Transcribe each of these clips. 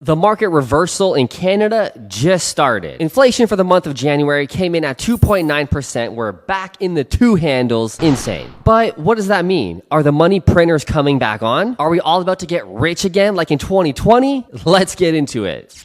The market reversal in Canada just started. Inflation for the month of January came in at 2.9%. We're back in the two handles. Insane. But what does that mean? Are the money printers coming back on? Are we all about to get rich again like in 2020? Let's get into it.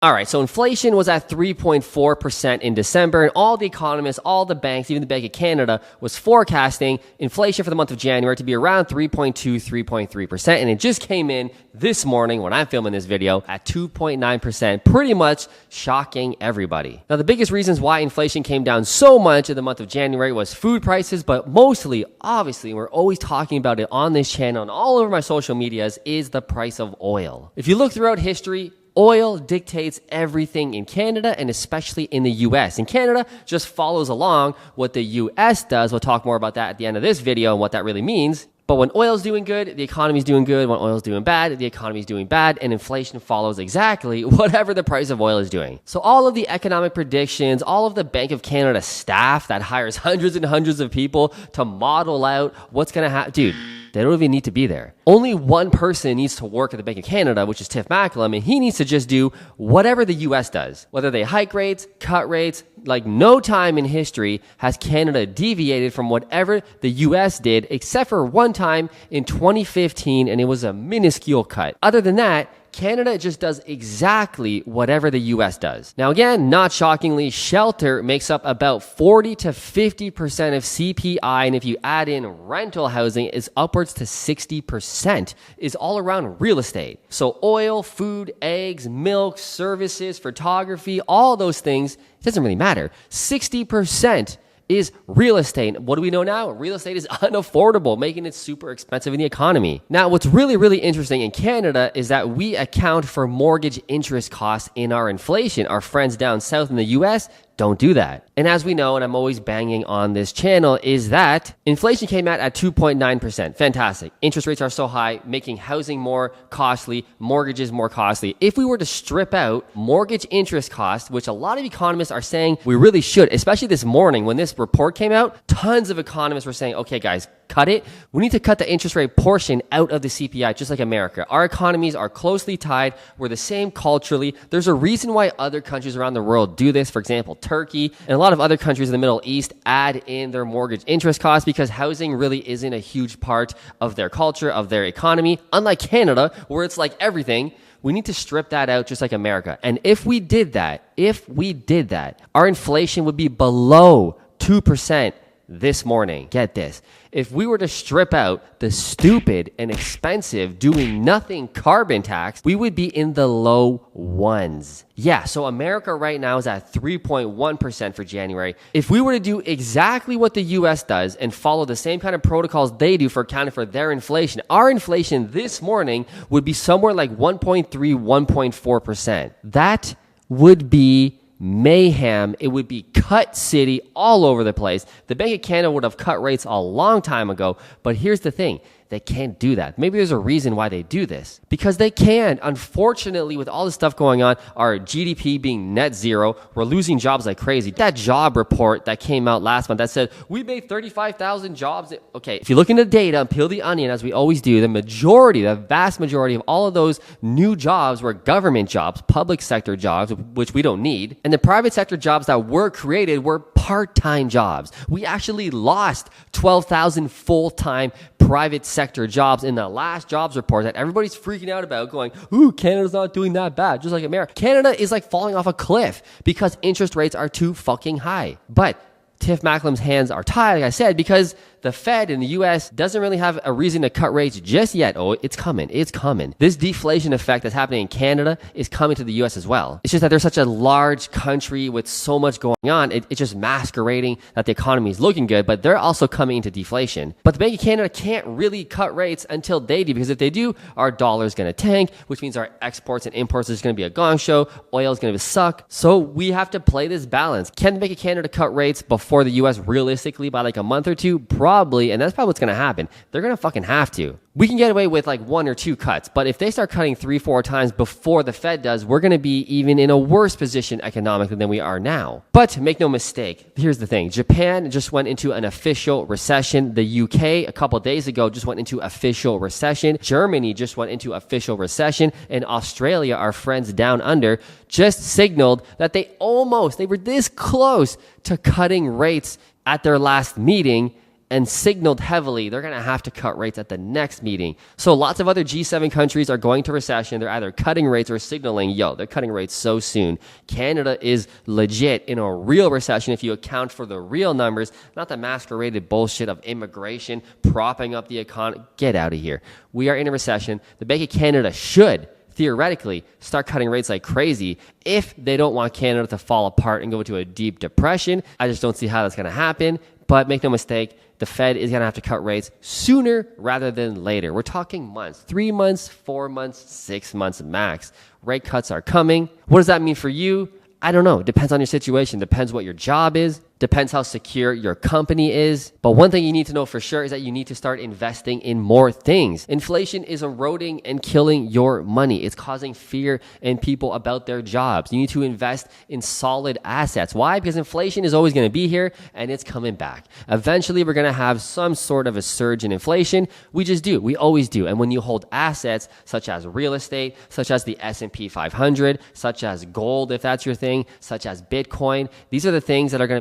All right, so inflation was at 3.4% in December, and all the economists, all the banks, even the Bank of Canada, was forecasting inflation for the month of January to be around 3.2, 3.3%, and it just came in this morning when I'm filming this video at 2.9%, pretty much shocking everybody. Now, the biggest reasons why inflation came down so much in the month of January was food prices, but mostly, obviously, we're always talking about it on this channel and all over my social medias, is the price of oil. If you look throughout history, oil dictates everything in Canada and especially in the US. And Canada just follows along what the US does. We'll talk more about that at the end of this video and what that really means. But when oil's doing good, the economy's doing good. When oil's doing bad, the economy's doing bad. And inflation follows exactly whatever the price of oil is doing. So all of the economic predictions, all of the Bank of Canada staff that hires hundreds and hundreds of people to model out what's going to happen. Dude, they don't even need to be there. Only one person needs to work at the Bank of Canada, which is Tiff Macklem, and he needs to just do whatever the US does. Whether they hike rates, cut rates, like no time in history has Canada deviated from whatever the US did, except for one time in 2015, and it was a minuscule cut. Other than that, Canada just does exactly whatever the US does. Now again, not shockingly, shelter makes up about 40 to 50% of CPI, and if you add in rental housing, it's upwards to 60% is all around real estate. So oil, food, eggs, milk, services, photography, all those things, it doesn't really matter. 60% is real estate. What do we know now? Real estate is unaffordable, making it super expensive in the economy. Now, what's really, really interesting in Canada is that we account for mortgage interest costs in our inflation. Our friends down south in the US don't do that. And as we know, and I'm always banging on this channel, is that inflation came out at 2.9%. Fantastic. Interest rates are so high, making housing more costly, mortgages more costly. If we were to strip out mortgage interest costs, which a lot of economists are saying we really should, especially this morning when this report came out, tons of economists were saying, okay, guys, cut it. We need to cut the interest rate portion out of the CPI, just like America. Our economies are closely tied. We're the same culturally. There's a reason why other countries around the world do this. For example, Turkey and a lot of other countries in the Middle East add in their mortgage interest costs because housing really isn't a huge part of their culture, of their economy. Unlike Canada, where it's like everything, we need to strip that out just like America. And if we did that, our inflation would be below 2% this morning. Get this. If we were to strip out the stupid and expensive doing nothing carbon tax, we would be in the low ones. Yeah, so America right now is at 3.1% for January. If we were to do exactly what the US does and follow the same kind of protocols they do for accounting for their inflation, our inflation this morning would be somewhere like 1.3, 1.4%. That would be mayhem. It would be cut city all over the place. The Bank of Canada would have cut rates a long time ago, but here's the thing. They can't do that. Maybe there's a reason why they do this. Because they can. Unfortunately, with all this stuff going on, our GDP being net zero, we're losing jobs like crazy. That job report that came out last month that said, we made 35,000 jobs. Okay, if you look into the data and peel the onion, as we always do, the vast majority of all of those new jobs were government jobs, public sector jobs, which we don't need. And the private sector jobs that were created were part-time jobs. We actually lost 12,000 full-time private sector jobs in the last jobs report that everybody's freaking out about, going, ooh, Canada's not doing that bad, just like America. Canada is like falling off a cliff because interest rates are too fucking high. But Tiff Macklem's hands are tied, like I said, because the Fed in the US doesn't really have a reason to cut rates just yet. Oh, it's coming. It's coming. This deflation effect that's happening in Canada is coming to the US as well. It's just that there's such a large country with so much going on. It's just masquerading that the economy is looking good, but they're also coming into deflation. But the Bank of Canada can't really cut rates until they do, because if they do, our dollar is going to tank, which means our exports and imports is going to be a gong show. Oil is going to suck. So we have to play this balance. Can the Bank of Canada cut rates before the US realistically by like a month or two? probably, and that's probably what's going to happen, they're going to fucking have to. We can get away with like 1 or 2 cuts, but if they start cutting 3, 4 times before the Fed does, we're going to be even in a worse position economically than we are now. But make no mistake, here's the thing. Japan just went into an official recession. The UK a couple days ago just went into official recession. Germany just went into official recession. And Australia, our friends down under, just signaled that they were this close to cutting rates at their last meeting, and signaled heavily they're going to have to cut rates at the next meeting. So lots of other G7 countries are going to recession. They're either cutting rates or signaling, they're cutting rates so soon. Canada is legit in a real recession if you account for the real numbers, not the masqueraded bullshit of immigration propping up the economy. Get out of here. We are in a recession. The Bank of Canada should theoretically start cutting rates like crazy if they don't want Canada to fall apart and go into a deep depression. I just don't see how that's going to happen. But make no mistake, the Fed is going to have to cut rates sooner rather than later. We're talking months, 3 months, 4 months, 6 months max. Rate cuts are coming. What does that mean for you? I don't know. Depends on your situation. Depends what your job is. Depends how secure your company is. But one thing you need to know for sure is that you need to start investing in more things. Inflation is eroding and killing your money. It's causing fear in people about their jobs. You need to invest in solid assets. Why? Because inflation is always going to be here and it's coming back. Eventually, we're going to have some sort of a surge in inflation. We just do. We always do. And when you hold assets such as real estate, such as the S&P 500, such as gold, if that's your thing, such as Bitcoin, these are the things that are going to